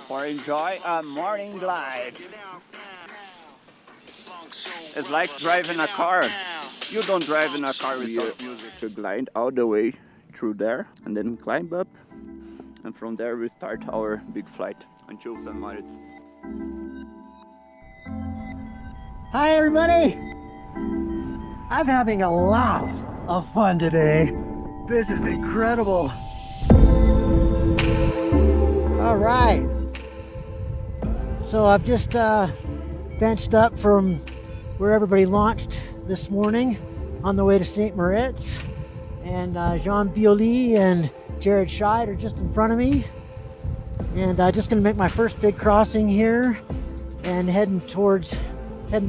Or enjoy a morning glide. It's like driving a car. You don't drive in a car without music. To glide all the way through there and then climb up, and from there we start our big flight until St. Moritz. Hi everybody! I'm having a lot of fun today. This is incredible. All right. So I've just benched up from where everybody launched this morning on the way to St. Moritz. And Jean Bioli and Jared Scheid are just in front of me. And just gonna make my first big crossing here and heading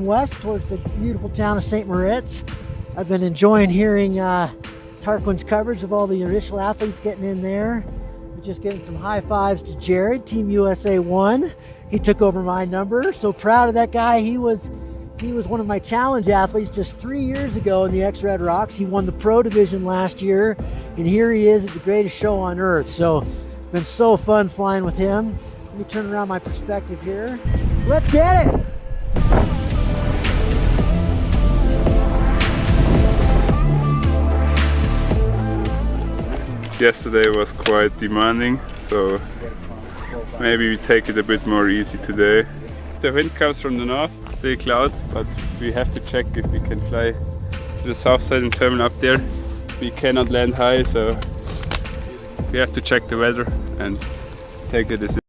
west towards the beautiful town of St. Moritz. I've been enjoying hearing Tarquin's coverage of all the initial athletes getting in there. Just giving some high fives to Jared. Team USA won. He took over my number. So proud of that guy. He was one of my challenge athletes just 3 years ago in the X-Red Rocks. He won the pro division last year, and here he is at the greatest show on earth. So been so fun flying with him. Let me turn around my perspective here. Let's get it. Yesterday was quite demanding, so maybe we take it a bit more easy today. The wind comes from the north, still clouds, but we have to check if we can fly to the south side and terminal up there. We cannot land high, so we have to check the weather and take a decision.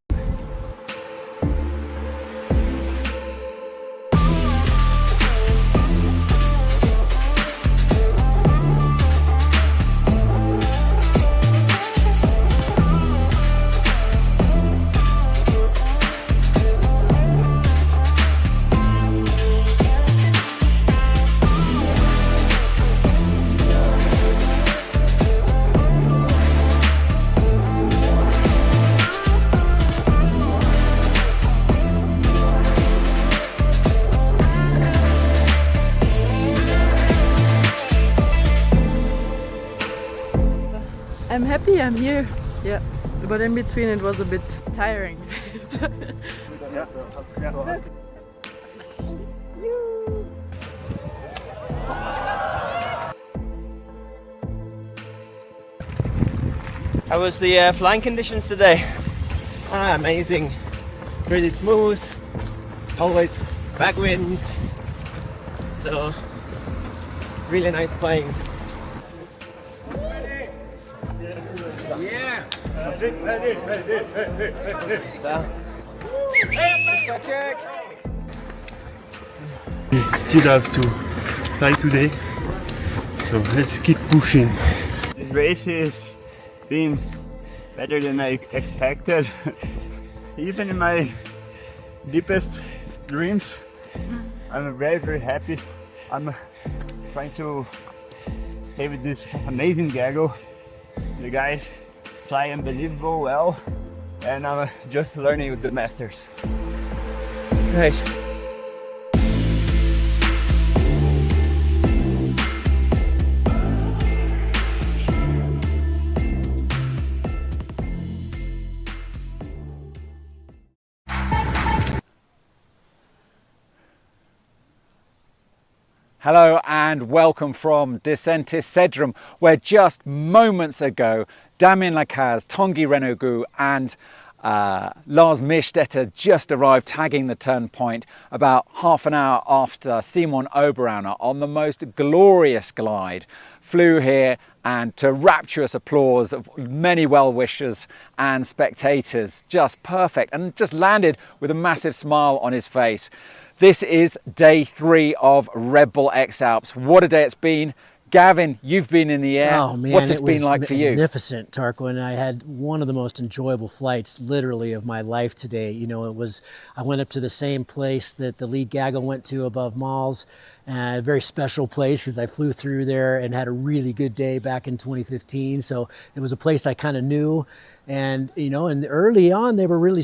I'm happy I'm here, yeah, but in between it was a bit tiring. How was the flying conditions today? Amazing, pretty smooth, always backwind, so really nice flying. Yeah. We still have to fly today, so let's keep pushing. This race is being better than I expected. Even in my deepest dreams, I'm very happy. I'm trying to stay with this amazing gaggle. The guys fly unbelievable well, and I'm just learning with the masters. Nice. Hello and welcome from Descentis Cedrum, where just moments ago Damien Lacaz, Tanguy Renougu and Lars Mirstetter just arrived tagging the turn point about half an hour after Simon Oberauner on the most glorious glide. Flew here and to rapturous applause of many well-wishers and spectators, just perfect, and just landed with a massive smile on his face. This is day 3 of Red Bull X-Alps. What a day it's been. Gavin, you've been in the air. Oh man, what's it been like for you? Magnificent, Tarko, and I had one of the most enjoyable flights, literally, of my life today. You know, I went up to the same place that the lead gaggle went to above Malls, a very special place because I flew through there and had a really good day back in 2015. So it was a place I kind of knew, and you know, and early on they were really.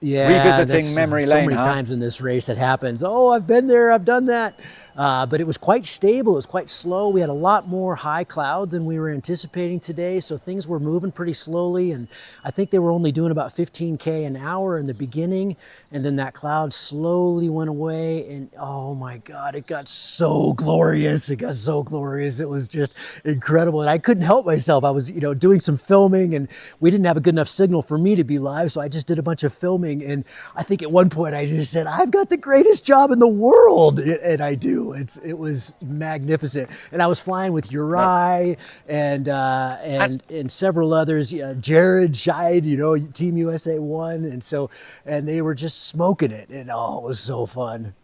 Yeah, revisiting memory lane. So many times in this race it happens. Oh, I've been there, I've done that. But it was quite stable, it was quite slow. We had a lot more high cloud than we were anticipating today, so things were moving pretty slowly, and I think they were only doing about 15K an hour in the beginning, and then that cloud slowly went away, and oh my God, it got so glorious. It got so glorious. It was just incredible, and I couldn't help myself. I was, you know, doing some filming, and we didn't have a good enough signal for me to be live, so I just did a bunch of filming, and I think at one point I just said, I've got the greatest job in the world, and I do. It was magnificent, and I was flying with Uri and several others. Jared Scheid, you know, Team USA won, and they were just smoking it, and oh, it was so fun.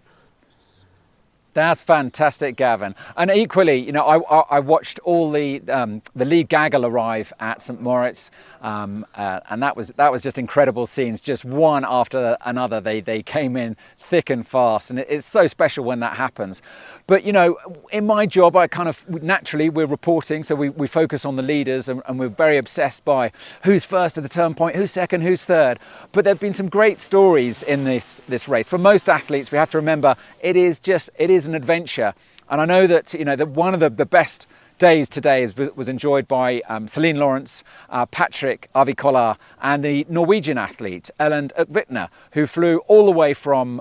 That's fantastic, Gavin. And equally, you know, I watched all the lead gaggle arrive at St. Moritz, and that was just incredible scenes. Just one after another, they came in thick and fast, and it's so special when that happens. But you know, in my job, I kind of naturally, we're reporting, so we focus on the leaders, and we're very obsessed by who's first at the turn point, who's second, who's third. But there've been some great stories in this race. For most athletes, we have to remember it is an adventure, and I know that, you know, that one of the best days today was enjoyed by Celine Lawrence, Patrick Avikola, and the Norwegian athlete Ellen Ukvitner, who flew all the way from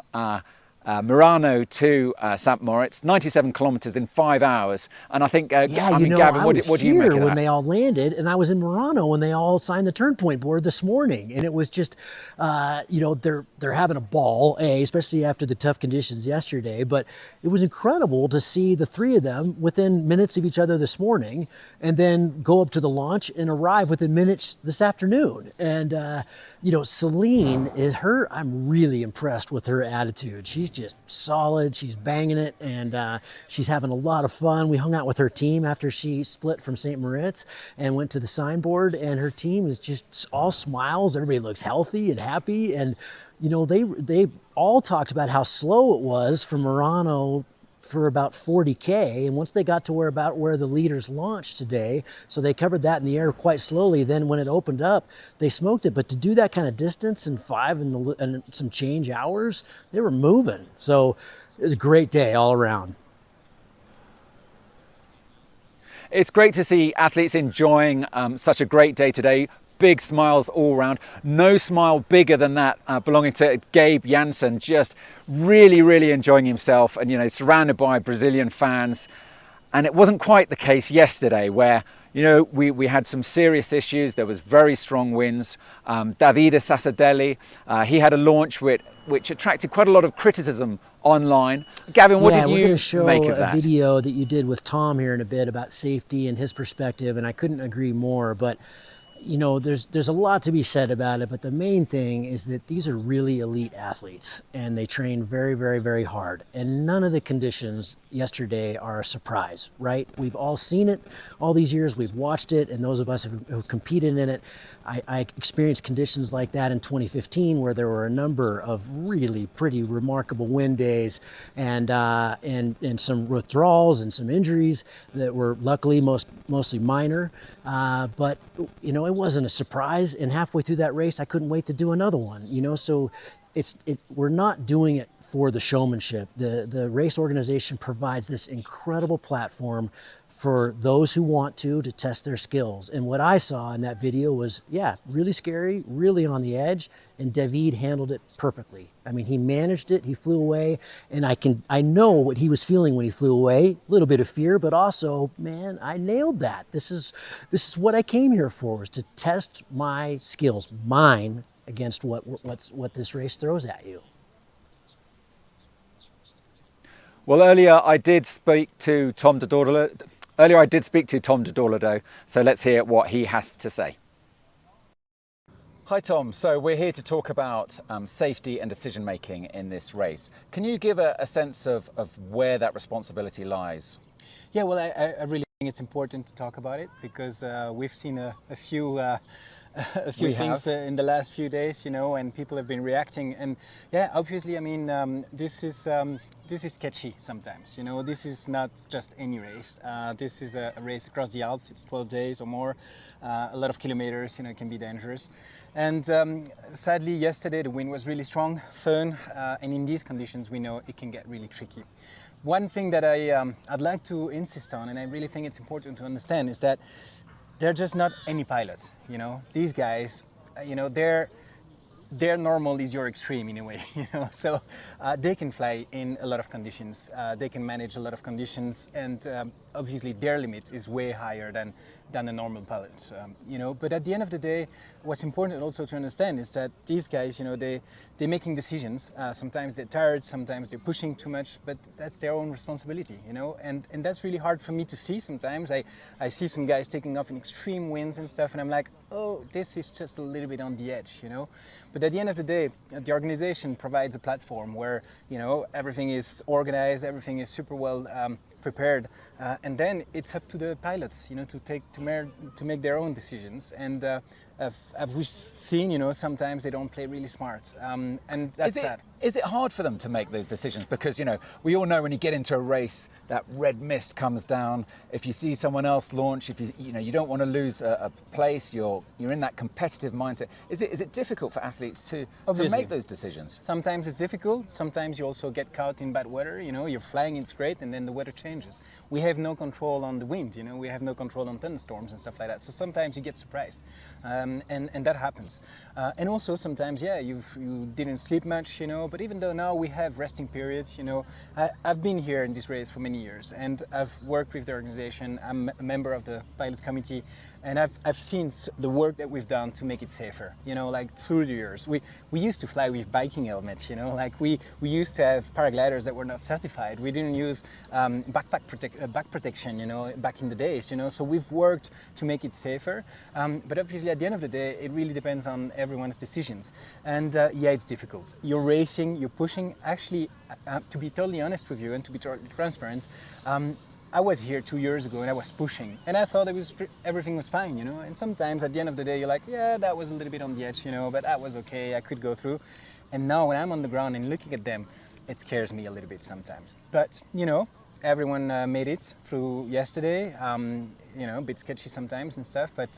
Murano to St. Moritz, 97 kilometers in 5 hours. And I think, Yeah, Gavin, I what was do you make here of when that? they all landed, and I was in Murano when they all signed the turn point board this morning, and it was just, they're having a ball, especially after the tough conditions yesterday. But it was incredible to see the three of them within minutes of each other this morning, and then go up to the launch and arrive within minutes this afternoon. And Celine I'm really impressed with her attitude. She's just solid. She's banging it, and she's having a lot of fun. We hung out with her team after she split from St. Moritz and went to the signboard, and her team is just all smiles. Everybody looks healthy and happy, and they all talked about how slow it was from Murano for about 40K, and once they got to where the leaders launched today, so they covered that in the air quite slowly. Then when it opened up, they smoked it. But to do that kind of distance in 5 and some change hours, they were moving. So it was a great day all around. It's great to see athletes enjoying such a great day today. Big smiles all around. No smile bigger than that belonging to Gabe Janssen, just really, really enjoying himself, and surrounded by Brazilian fans. And it wasn't quite the case yesterday, where we had some serious issues. There was very strong winds. Davide Sassadelli, he had a launch which attracted quite a lot of criticism online. Gavin, what did you make of that? We're going to show a video that you did with Tom here in a bit about safety and his perspective, and I couldn't agree more. But there's a lot to be said about it, but the main thing is that these are really elite athletes, and they train very, very, very hard. And none of the conditions yesterday are a surprise, right? We've all seen it all these years. We've watched it, and those of us who've competed in it. I experienced conditions like that in 2015, where there were a number of really pretty remarkable wind days, and some withdrawals and some injuries that were luckily mostly minor. But it wasn't a surprise. And halfway through that race, I couldn't wait to do another one. So we're not doing it for the showmanship. The race organization provides this incredible platform for those who want to test their skills. And what I saw in that video was, really scary, really on the edge, and David handled it perfectly. I mean, he managed it, he flew away, and I know what he was feeling when he flew away, a little bit of fear, but also, man, I nailed that. This is what I came here for, was to test my skills, mine, against what this race throws at you. Well, earlier I did speak to Tom Dodorlado, so let's hear what he has to say. Hi Tom, so we're here to talk about safety and decision making in this race. Can you give a sense of where that responsibility lies? Yeah, well, I really think it's important to talk about it, because we've seen a few things in the last few days, and people have been reacting. And yeah, obviously, I mean, this is sketchy sometimes. This is not just any race. This is a race across the Alps. It's 12 days or more, a lot of kilometers. It can be dangerous. And sadly, yesterday the wind was really strong, firm, and in these conditions, we know it can get really tricky. One thing that I'd like to insist on, and I really think it's important to understand, is that they're just not any pilots. These guys, their normal is your extreme in a way, so they can fly in a lot of conditions, they can manage a lot of conditions, and obviously their limit is way higher than a normal pilot, but at the end of the day, what's important also to understand is that these guys, they're making decisions. Sometimes they're tired, sometimes they're pushing too much, but that's their own responsibility, and that's really hard for me to see. Sometimes I see some guys taking off in extreme winds and stuff, and I'm like, oh, this is just a little bit on the edge, But at the end of the day, the organization provides a platform where, everything is organized, everything is super well prepared, and then it's up to the pilots, to make their own decisions. And as we've seen, sometimes they don't play really smart, and that's sad. Is it hard for them to make those decisions? Because, we all know when you get into a race, that red mist comes down. If you see someone else launch, if you don't want to lose a place, you're in that competitive mindset. Is it difficult for athletes to make those decisions? Sometimes it's difficult. Sometimes you also get caught in bad weather. You're flying, it's great, and then the weather changes. We have no control on the wind. We have no control on thunderstorms and stuff like that. So sometimes you get surprised, and that happens. And also sometimes, you didn't sleep much, know, but even though now we have resting periods, you know, I've been here in this race for many years, and I've worked with the organization. I'm a member of the pilot committee, and I've seen the work that we've done to make it safer, you know, like through the years. We used to fly with biking helmets, you know, like we used to have paragliders that were not certified. We didn't use back protection, you know, back in the days, you know, so we've worked to make it safer. But obviously at the end of the day, it really depends on everyone's decisions. And yeah, it's difficult. You're racing, you're pushing. Actually, to be totally honest with you and to be transparent, I was here 2 years ago and I was pushing and I thought everything was fine, you know, and sometimes at the end of the day you're like, yeah, that was a little bit on the edge, you know, but that was okay, I could go through. And now when I'm on the ground and looking at them, it scares me a little bit sometimes. But, you know, everyone made it through yesterday, you know, a bit sketchy sometimes and stuff, but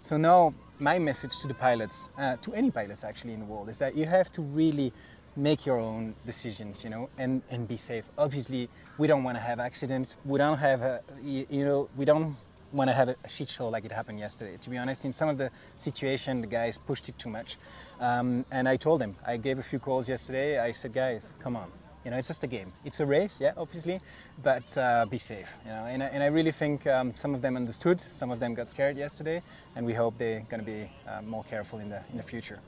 so now my message to the pilots, to any pilots actually in the world, is that you have to really make your own decisions, you know, and be safe. Obviously, we don't want to have accidents. We don't have a, you know, we don't want to have a shit show like it happened yesterday. To be honest, in some of the situation, the guys pushed it too much. And I told them, I gave a few calls yesterday. I said, guys, come on. You know, it's just a game. It's a race, yeah, obviously, but be safe, you know. And I really think some of them understood, some of them got scared yesterday, and we hope they're going to be more careful in the future.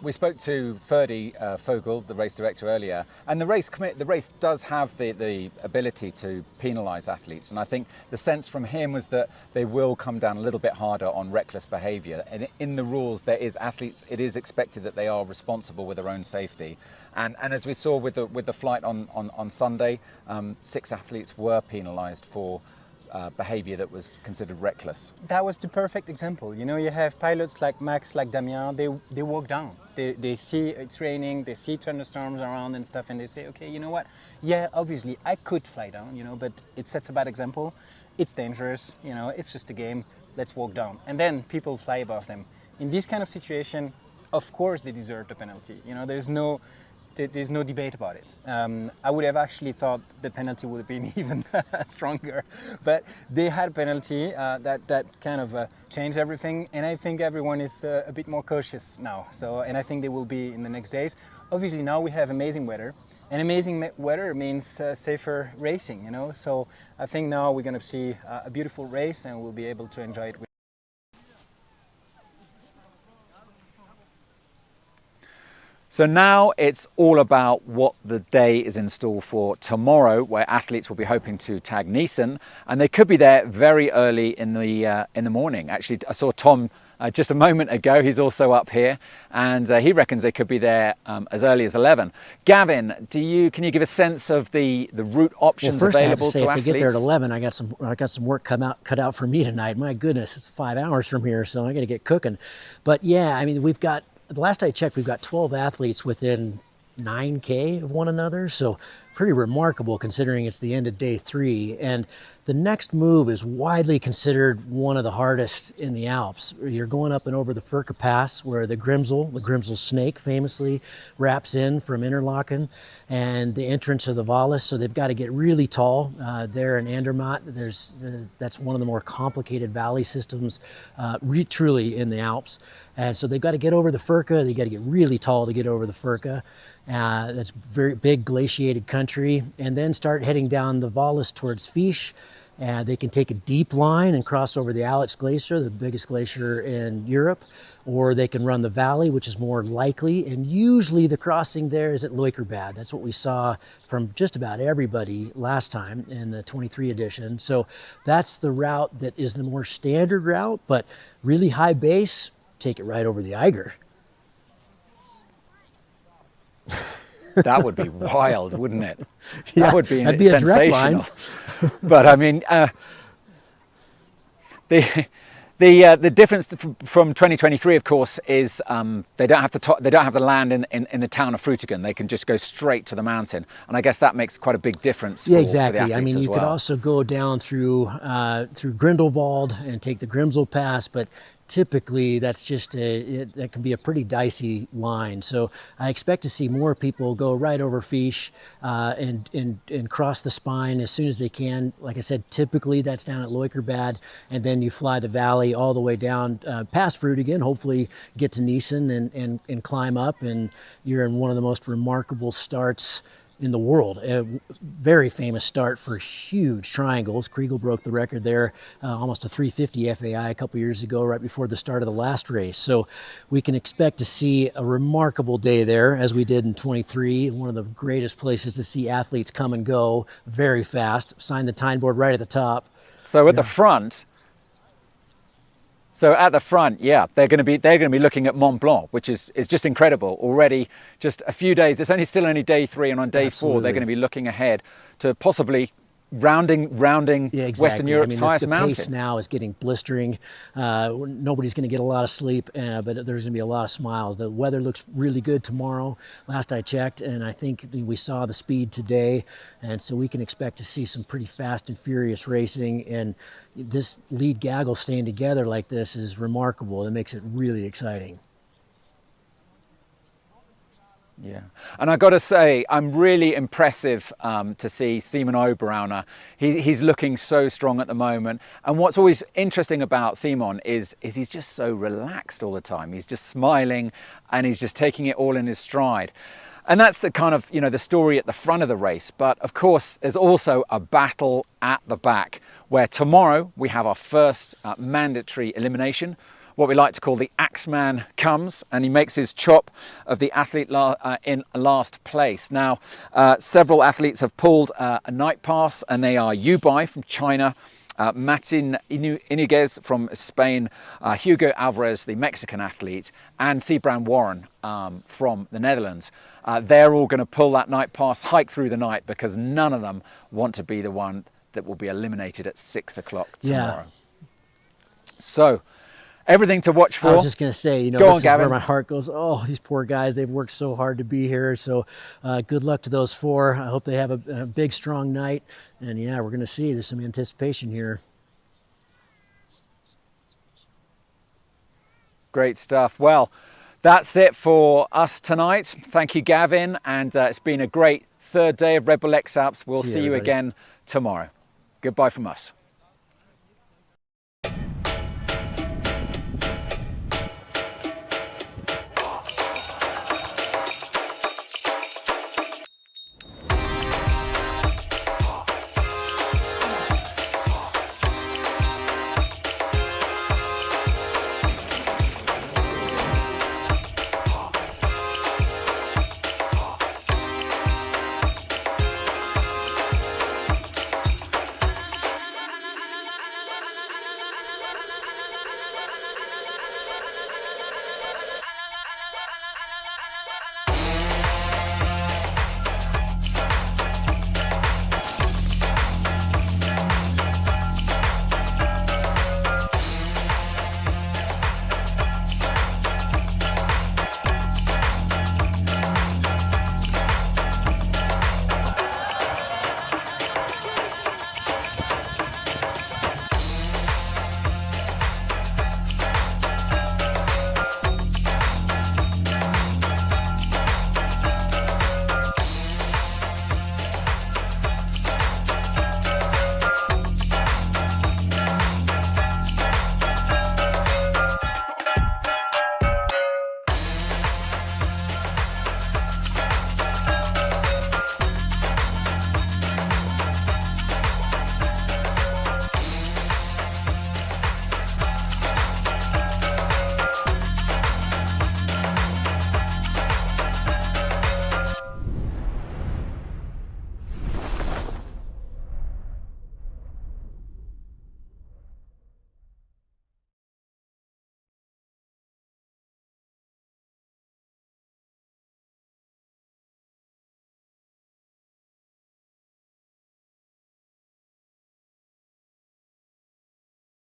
We spoke to Ferdy Fogel, the race director, earlier, and the race does have the ability to penalise athletes, and I think the sense from him was that they will come down a little bit harder on reckless behaviour. And in the rules, there is athletes. It is expected that they are responsible with their own safety, and as we saw with the flight on Sunday, 6 athletes were penalised for behaviour that was considered reckless. That was the perfect example. You know, you have pilots like Max, like Damien, they walk down. They see it's raining, they see thunderstorms around and stuff, and they say, okay, you know what? Yeah, obviously I could fly down, you know, but it sets a bad example. It's dangerous, you know, it's just a game. Let's walk down. And then people fly above them. In this kind of situation, of course they deserve the penalty. You know, there's no debate about it. I would have actually thought the penalty would have been even stronger, but they had a penalty that kind of changed everything, and I think everyone is a bit more cautious now. So, and I think they will be in the next days. Obviously now we have amazing weather, and amazing weather means safer racing, you know. So I think now we're going to see a beautiful race, and we'll be able to enjoy it. So now it's all about what the day is in store for tomorrow, where athletes will be hoping to tag Nissan, and they could be there very early in the morning. Actually, I saw Tom just a moment ago. He's also up here, and he reckons they could be there as early as 11. Gavin, can you give a sense of the route options well, first available I have to say, to if athletes? I get there at 11, I got some work cut out for me tonight. My goodness, it's 5 hours from here, so I got to get cooking. But yeah, I mean, the last I checked, we've got 12 athletes within 9K of one another. So pretty remarkable considering it's the end of day 3. And the next move is widely considered one of the hardest in the Alps. You're going up and over the Furka Pass, where the Grimsel snake famously wraps in from Interlaken, and the entrance of the Vallis. So they've got to get really tall. There in Andermatt, that's one of the more complicated valley systems truly in the Alps. And so they've got to get over the Furka. They got to get really tall to get over the Furka. That's very big glaciated country, and then start heading down the Vallis towards Fiche. They can take a deep line and cross over the Alex Glacier, the biggest glacier in Europe, or they can run the valley, which is more likely. And usually the crossing there is at Leukerbad. That's what we saw from just about everybody last time in the 23 edition. So that's the route that is the more standard route, but really high base, take it right over the Eiger. That would be wild, wouldn't it? Yeah, that would be that'd be a direct line. But I mean, the difference from 2023, of course, is they don't have to land in the town of Frutigen. They can just go straight to the mountain, and I guess that makes quite a big difference. Yeah, for exactly. the I mean, you could also go down through Grindelwald and take the Grimsel Pass, but typically that's just that can be a pretty dicey line. So I expect to see more people go right over Fiche and cross the spine as soon as they can. Like I said, typically that's down at Leukerbad, and then you fly the valley all the way down past Frutigen, hopefully get to Niesen and climb up, and you're in one of the most remarkable starts in the world. A very famous start for huge triangles. Kriegel broke the record there, almost a 350 FAI a couple years ago, right before the start of the last race. So we can expect to see a remarkable day there, as we did in 23. One of the greatest places to see athletes come and go very fast. Sign the time board right at the top. So at the front, yeah, they're going to be looking at Mont Blanc, which is just incredible already. Just a few days. It's still only day 3, and on day 4 they're going to be looking ahead to possibly rounding yeah, exactly. Western Europe's highest mountain. The pace now is getting blistering. Nobody's going to get a lot of sleep, but there's going to be a lot of smiles. The weather looks really good tomorrow, last I checked, and I think we saw the speed today, and so we can expect to see some pretty fast and furious racing. And this lead gaggle staying together like this is remarkable. It makes it really exciting. Yeah, and I got to say, I'm really impressive to see Simon Oberauner. He's looking so strong at the moment. And what's always interesting about Simon is he's just so relaxed all the time. He's just smiling, and he's just taking it all in his stride. And that's the kind of, the story at the front of the race. But of course, there's also a battle at the back, where tomorrow we have our first mandatory elimination. What we like to call the Axeman comes, and he makes his chop of the athlete in last place. Now, several athletes have pulled a night pass, and they are Yubai from China, Martin Iniguez from Spain, Hugo Alvarez, the Mexican athlete, and Sebran Warren from the Netherlands. They're all going to pull that night pass, hike through the night, because none of them want to be the one that will be eliminated at 6 o'clock tomorrow. Yeah. So, everything to watch for. I was just going to say, Go this on, is Gavin. where my heart goes, oh, these poor guys, they've worked so hard to be here. So good luck to those 4. I hope they have a big, strong night. And yeah, we're going to see. There's some anticipation here. Great stuff. Well, that's it for us tonight. Thank you, Gavin. And it's been a great 3rd day of Red Bull X-Alps. We'll see you again tomorrow. Goodbye from us.